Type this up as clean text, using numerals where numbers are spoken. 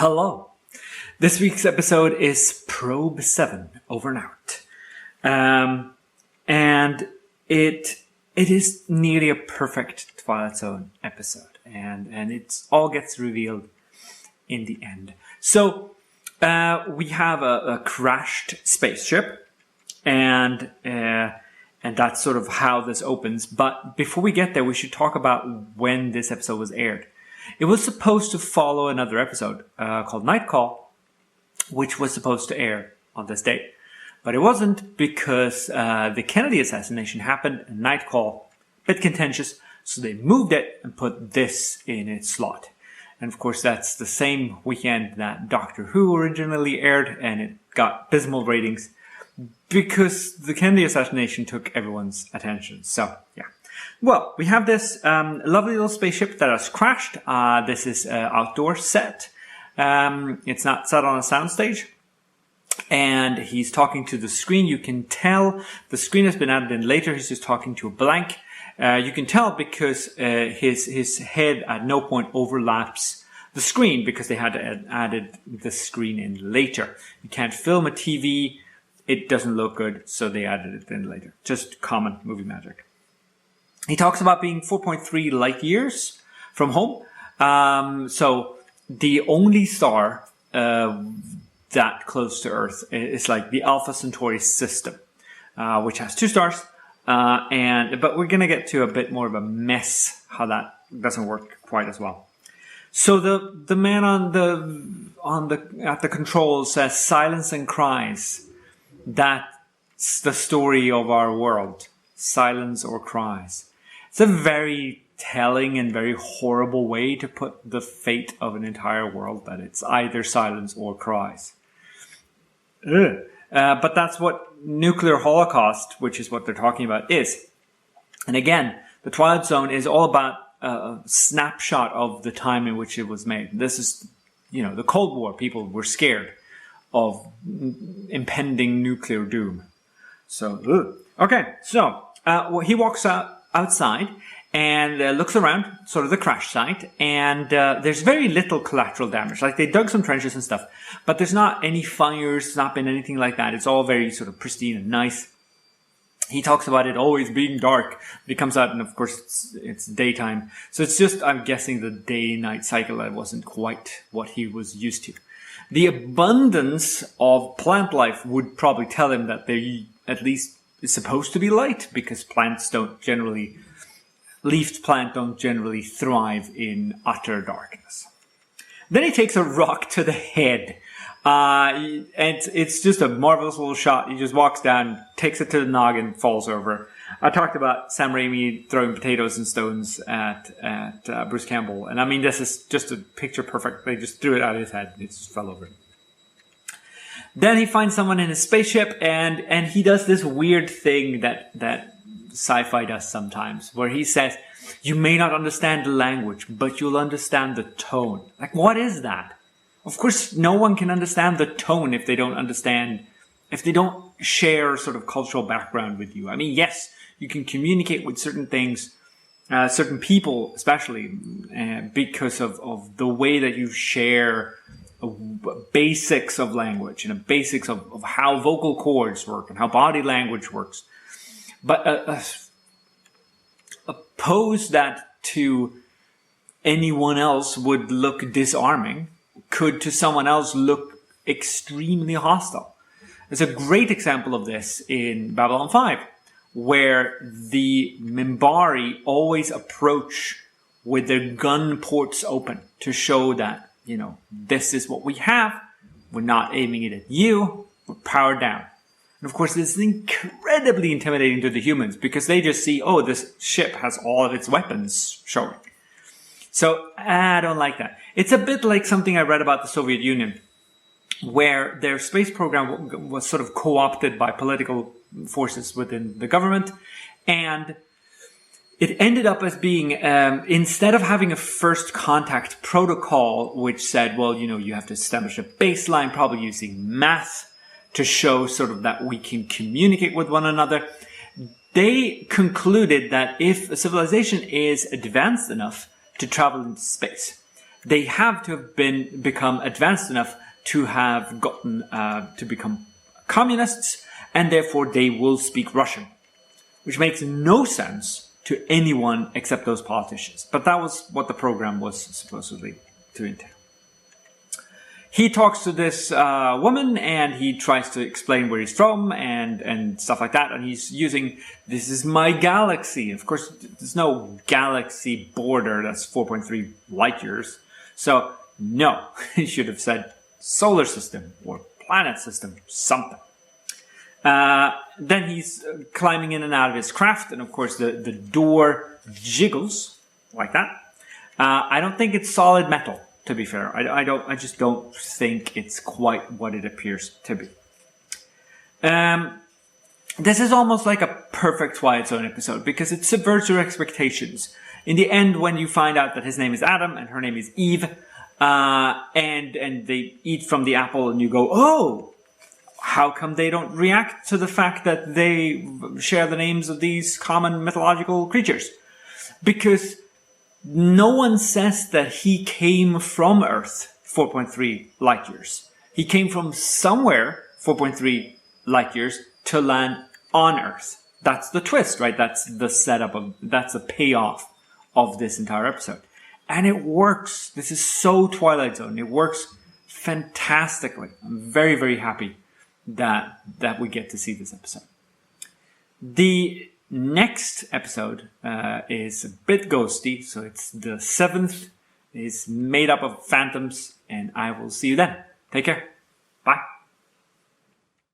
Hello. This week's episode is Probe 7, over and out. And it is nearly a perfect Twilight Zone episode. And it all gets revealed in the end. So, we have a crashed spaceship. And that's sort of how this opens. But before we get there, we should talk about when this episode was aired. It was supposed to follow another episode called Night Call, which was supposed to air on this date. But it wasn't because the Kennedy assassination happened and Night Call, a bit contentious, so they moved it and put this in its slot. And of course that's the same weekend that Doctor Who originally aired, and it got abysmal ratings because the Kennedy assassination took everyone's attention. So, yeah. Well, we have this lovely little spaceship that has crashed. This is an outdoor set. It's not set on a soundstage. And he's talking to the screen. You can tell the screen has been added in later. He's just talking to a blank. You can tell because his head at no point overlaps the screen because they had added the screen in later. You can't film a TV. It doesn't look good, so they added it in later. Just common movie magic. He talks about being 4.3 light years from home. So the only star that close to Earth is like the Alpha Centauri system, which has 2 stars. But we're gonna get to a bit more of a mess how that doesn't work quite as well. So the man at the controls says silence and cries. That's the story of our world. Silence or cries. It's a very telling and very horrible way to put the fate of an entire world, that it's either silence or cries. But that's what nuclear holocaust, which is what they're talking about, is. And again, the Twilight Zone is all about a snapshot of the time in which it was made. This is, the Cold War. People were scared of impending nuclear doom. So, okay, so he walks outside and looks around, sort of the crash site, and there's very little collateral damage. Like, they dug some trenches and stuff, but there's not any fires, there's not been anything like that. It's all very sort of pristine and nice. He talks about it always being dark. He comes out and, of course, it's daytime. So it's just, I'm guessing, the day-night cycle that wasn't quite what he was used to. The abundance of plant life would probably tell him that they at least is supposed to be light, because leafed plant don't generally thrive in utter darkness. Then he takes a rock to the head. And it's just a marvelous little shot. He just walks down, takes it to the noggin, falls over. I talked about Sam Raimi throwing potatoes and stones at Bruce Campbell. And I mean, this is just a picture perfect. They just threw it out of his head. It just fell over. Then he finds someone in his spaceship, and he does this weird thing that sci-fi does sometimes, where he says, you may not understand the language, but you'll understand the tone. Like, what is that? Of course, no one can understand the tone if they don't share sort of cultural background with you. I mean, yes, you can communicate with certain things, certain people especially, because of the way that you share basics of language and basics of how vocal cords work and how body language works. But oppose that to anyone else would look disarming, could to someone else look extremely hostile. There's a great example of this in Babylon 5, where the Minbari always approach with their gun ports open to show that, this is what we have. We're not aiming it at you. We're powered down. And of course, this is incredibly intimidating to the humans because they just see, oh, this ship has all of its weapons showing. So I don't like that. It's a bit like something I read about the Soviet Union, where their space program was sort of co-opted by political forces within the government. And it ended up as being, instead of having a first contact protocol, which said, well, you have to establish a baseline, probably using math to show sort of that we can communicate with one another. They concluded that if a civilization is advanced enough to travel into space, they have to have become advanced enough to have gotten to become communists, and therefore they will speak Russian, which makes no sense to anyone except those politicians. But that was what the program was supposedly to entail. He talks to this woman, and he tries to explain where he's from and stuff like that. And he's using, this is my galaxy. Of course, there's no galaxy border that's 4.3 light years. So, no, he should have said solar system or planet system, something. Then he's climbing in and out of his craft. And of course, the door jiggles like that. I don't think it's solid metal. To be fair, I just don't think it's quite what it appears to be. This is almost like a perfect Twilight Zone episode because it subverts your expectations. In the end, when you find out that his name is Adam and her name is Eve, and they eat from the apple, and you go, oh, how come they don't react to the fact that they share the names of these common mythological creatures? Because no one says that he came from Earth 4.3 light years. He came from somewhere 4.3 light years to land on Earth. That's the twist, right? That's the setup that's the payoff of this entire episode. And it works. This is so Twilight Zone. It works fantastically. I'm very, very happy that we get to see this episode. The next episode is a bit ghosty, so it's the 7th. It's made up of phantoms, and I will see you then. Take care. Bye.